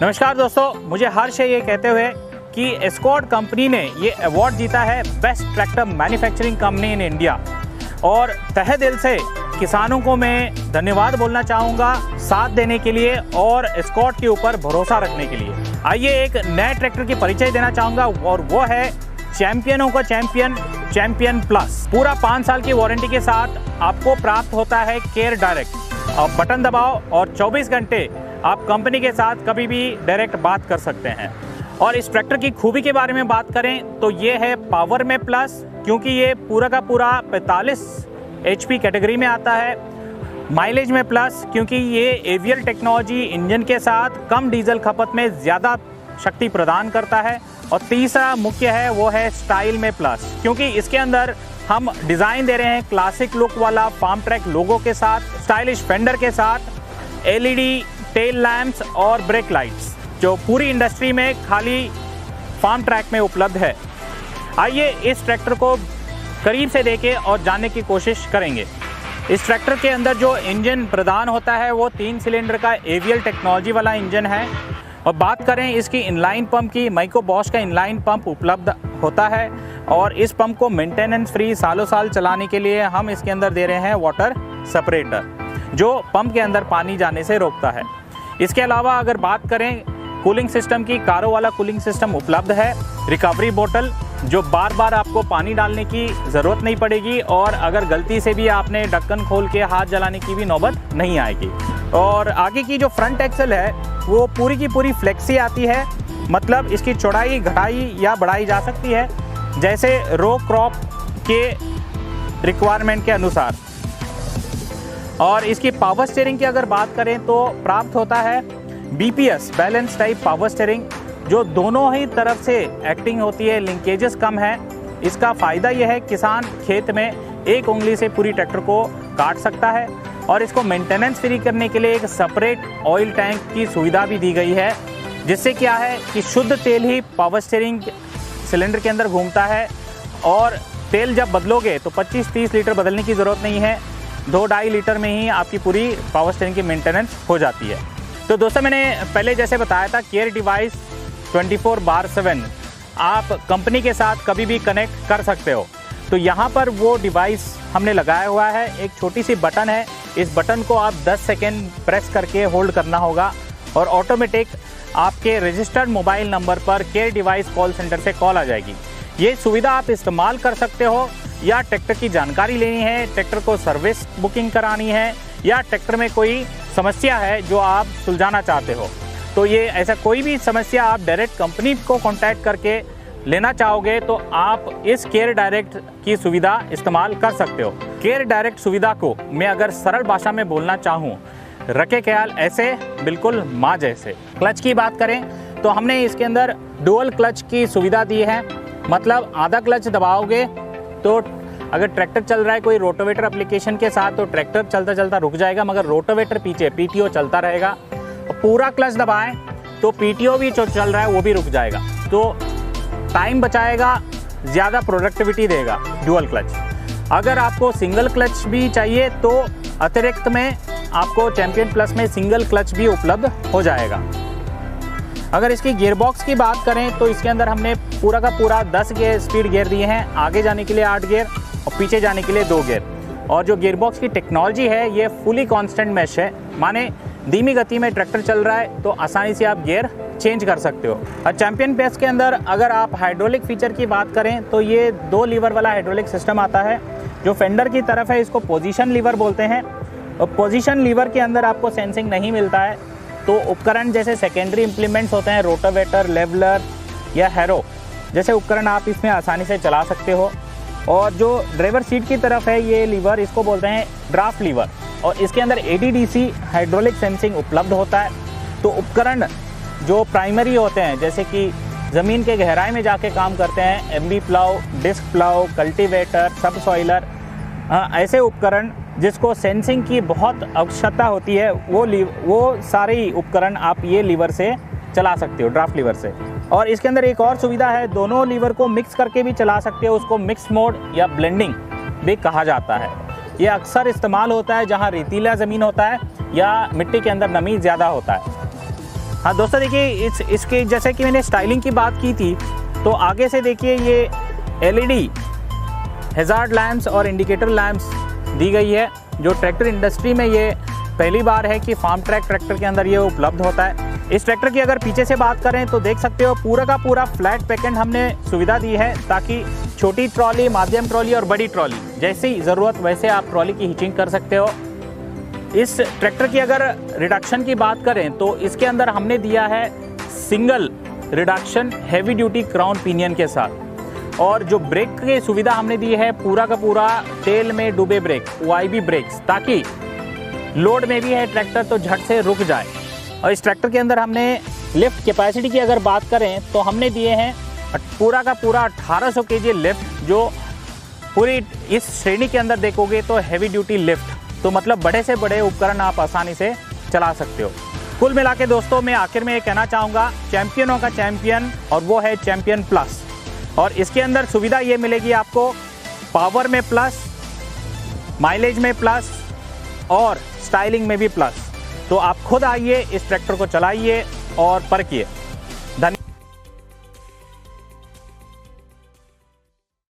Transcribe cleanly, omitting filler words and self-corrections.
नमस्कार दोस्तों, मुझे हर्ष है ये कहते हुए कि एस्कॉर्ट कंपनी ने ये अवार्ड जीता है best tractor manufacturing company in India. और तहे दिल से किसानों को मैं धन्यवाद बोलना चाहूँगा साथ देने के लिए और एस्कॉर्ट के ऊपर भरोसा रखने के लिए। आइए एक नए ट्रैक्टर की परिचय देना चाहूँगा और वो है चैंपियनों का चैंपियन प्लस। पूरा 5 साल की वारंटी के साथ आपको प्राप्त होता है केयर डायरेक्ट। आप बटन दबाओ और 24 घंटे आप कंपनी के साथ कभी भी डायरेक्ट बात कर सकते हैं। और इस ट्रैक्टर की खूबी के बारे में बात करें तो ये है पावर में प्लस, क्योंकि ये पूरा का पूरा 45 HP कैटेगरी में आता है। माइलेज में प्लस, क्योंकि ये एवियल टेक्नोलॉजी इंजन के साथ कम डीजल खपत में ज़्यादा शक्ति प्रदान करता है। और तीसरा मुख्य है वो है स्टाइल में प्लस, क्योंकि इसके अंदर हम डिज़ाइन दे रहे हैं क्लासिक लुक वाला फार्म ट्रैक लोगो के साथ, स्टाइलिश फेंडर के साथ, LED टेल लैंप्स और ब्रेक लाइट्स, जो पूरी इंडस्ट्री में खाली फार्म ट्रैक में उपलब्ध है। आइए इस ट्रैक्टर को करीब से देखें और जानने की कोशिश करेंगे। इस ट्रैक्टर के अंदर जो इंजन प्रदान होता है वो 3 सिलेंडर का एवियल टेक्नोलॉजी वाला इंजन है। और बात करें इसकी इनलाइन पंप की, माइको बॉश का इनलाइन पंप उपलब्ध होता है। और इस पंप को मेंटेनेंस फ्री सालों साल चलाने के लिए हम इसके अंदर दे रहे हैं वाटर सेपरेटर, जो पंप के अंदर पानी जाने से रोकता है। इसके अलावा अगर बात करें कूलिंग सिस्टम की, कारो वाला कूलिंग सिस्टम उपलब्ध है। रिकवरी बोतल, जो बार बार आपको पानी डालने की ज़रूरत नहीं पड़ेगी और अगर गलती से भी आपने ढक्कन खोल के हाथ जलाने की भी नौबत नहीं आएगी। और आगे की जो फ्रंट एक्सल है वो पूरी की पूरी फ्लेक्सी आती है, मतलब इसकी चौड़ाई घटाई या बढ़ाई जा सकती है जैसे रो क्रॉप के रिक्वायरमेंट के अनुसार। और इसकी पावर स्टीयरिंग की अगर बात करें तो प्राप्त होता है BPS balance type power steering, जो दोनों ही तरफ से एक्टिंग होती है, लिंकेजेस कम है। इसका फ़ायदा यह है किसान खेत में एक उंगली से पूरी ट्रैक्टर को काट सकता है। और इसको मेंटेनेंस फ्री करने के लिए एक सेपरेट ऑयल टैंक की सुविधा भी दी गई है, जिससे क्या है कि शुद्ध तेल ही पावर स्टीयरिंग सिलेंडर के अंदर घूमता है। और तेल जब बदलोगे तो 25-30 लीटर बदलने की ज़रूरत नहीं है, 2-2.5 लीटर में ही आपकी पूरी पावर स्टीयरिंग की मेंटेनेंस हो जाती है। तो दोस्तों, मैंने पहले जैसे बताया था केयर डिवाइस 24/7 आप कंपनी के साथ कभी भी कनेक्ट कर सकते हो। तो यहाँ पर वो डिवाइस हमने लगाया हुआ है, एक छोटी सी बटन है। इस बटन को आप 10 सेकेंड प्रेस करके होल्ड करना होगा और ऑटोमेटिक आपके रजिस्टर्ड मोबाइल नंबर पर केयर डिवाइस कॉल सेंटर से कॉल आ जाएगी। ये सुविधा आप इस्तेमाल कर सकते हो, या ट्रैक्टर की जानकारी लेनी है, ट्रैक्टर को सर्विस बुकिंग करानी है, या ट्रैक्टर में कोई समस्या है जो आप सुलझाना चाहते हो। तो ये ऐसा कोई भी समस्या आप डायरेक्ट कंपनी को कांटेक्ट करके लेना चाहोगे तो आप इस केयर डायरेक्ट की सुविधा इस्तेमाल कर सकते हो। केयर डायरेक्ट सुविधा को मैं अगर सरल भाषा में बोलना चाहूँ, रखे ख्याल ऐसे बिल्कुल माँ जैसे। क्लच की बात करें तो हमने इसके अंदर डुअल क्लच की सुविधा दी है, मतलब आधा क्लच दबाओगे तो अगर ट्रैक्टर चल रहा है कोई रोटोवेटर एप्लीकेशन के साथ तो ट्रैक्टर चलता चलता रुक जाएगा, मगर रोटोवेटर पीछे PTO चलता रहेगा। और पूरा क्लच दबाएं तो PTO भी जो चल रहा है वो भी रुक जाएगा, तो टाइम बचाएगा, ज़्यादा प्रोडक्टिविटी देगा डुअल क्लच। अगर आपको सिंगल क्लच भी चाहिए तो अतिरिक्त में आपको चैंपियन प्लस में सिंगल क्लच भी उपलब्ध हो जाएगा। अगर इसकी गियर बॉक्स की बात करें तो इसके अंदर हमने पूरा का पूरा 10 गियर स्पीड गियर दिए हैं, आगे जाने के लिए 8 गियर और पीछे जाने के लिए 2 गियर। और जो गियर बॉक्स की टेक्नोलॉजी है ये फुली कांस्टेंट मैश है, माने धीमी गति में ट्रैक्टर चल रहा है तो आसानी से आप गियर चेंज कर सकते हो। और चैंपियन प्लस के अंदर अगर आप हाइड्रोलिक फीचर की बात करें तो ये 2 लीवर वाला हाइड्रोलिक सिस्टम आता है। जो फेंडर की तरफ है इसको पोजीशन लीवर बोलते हैं, और पोजीशन लीवर के अंदर आपको सेंसिंग नहीं मिलता है। तो उपकरण जैसे सेकेंडरी इम्प्लीमेंट्स होते हैं, रोटावेटर, लेवलर या हैरो जैसे उपकरण आप इसमें आसानी से चला सकते हो। और जो ड्राइवर सीट की तरफ है ये लीवर, इसको बोलते हैं ड्राफ्ट लीवर, और इसके अंदर ADDC हाइड्रोलिक सेंसिंग उपलब्ध होता है। तो उपकरण जो प्राइमरी होते हैं, जैसे कि ज़मीन के गहराई में जाके काम करते हैं, MB plough, disc plough, cultivator, subsoiler, ऐसे उपकरण जिसको सेंसिंग की बहुत आवश्यकता होती है, वो सारे ही उपकरण आप ये लीवर से चला सकते हो, ड्राफ्ट लीवर से। और इसके अंदर एक और सुविधा है, दोनों लीवर को मिक्स करके भी चला सकते हो, उसको मिक्स मोड या ब्लेंडिंग भी कहा जाता है। ये अक्सर इस्तेमाल होता है जहाँ रेतीला ज़मीन होता है या मिट्टी के अंदर नमी ज़्यादा होता है। हाँ दोस्तों देखिए, इसके जैसे कि मैंने स्टाइलिंग की बात की थी, तो आगे से देखिए ये LED हैजार्ड लैंप्स और इंडिकेटर लैंप्स दी गई है, जो ट्रैक्टर इंडस्ट्री में ये पहली बार है कि फार्म ट्रैक ट्रैक्टर के अंदर ये उपलब्ध होता है। इस ट्रैक्टर की अगर पीछे से बात करें तो देख सकते हो पूरा का पूरा फ्लैट पैकेट हमने सुविधा दी है, ताकि छोटी ट्रॉली, माध्यम ट्रॉली और बड़ी ट्रॉली जैसी ज़रूरत वैसे आप ट्रॉली की हिचिंग कर सकते हो। इस ट्रैक्टर की अगर रिडक्शन की बात करें तो इसके अंदर हमने दिया है single reduction heavy duty crown pinion के साथ, और जो ब्रेक की सुविधा हमने दी है पूरा का पूरा तेल में डूबे ब्रेक, YB ब्रेक्स, ताकि लोड में भी है ट्रैक्टर तो झट से रुक जाए। और इस ट्रैक्टर के अंदर हमने लिफ्ट कैपेसिटी की अगर बात करें तो हमने दिए हैं पूरा का पूरा 1800 kg लिफ्ट, जो पूरी इस श्रेणी के अंदर देखोगे तो हैवी ड्यूटी लिफ्ट, तो मतलब बड़े से बड़े उपकरण आप आसानी से चला सकते हो। कुल मिला के दोस्तों मैं आखिर में ये कहना चाहूँगा, चैंपियनों का चैंपियन, और वो है चैंपियन प्लस। और इसके अंदर सुविधा ये मिलेगी आपको, पावर में प्लस, माइलेज में प्लस और स्टाइलिंग में भी प्लस। तो आप खुद आइए, इस ट्रैक्टर को चलाइए और परखिए।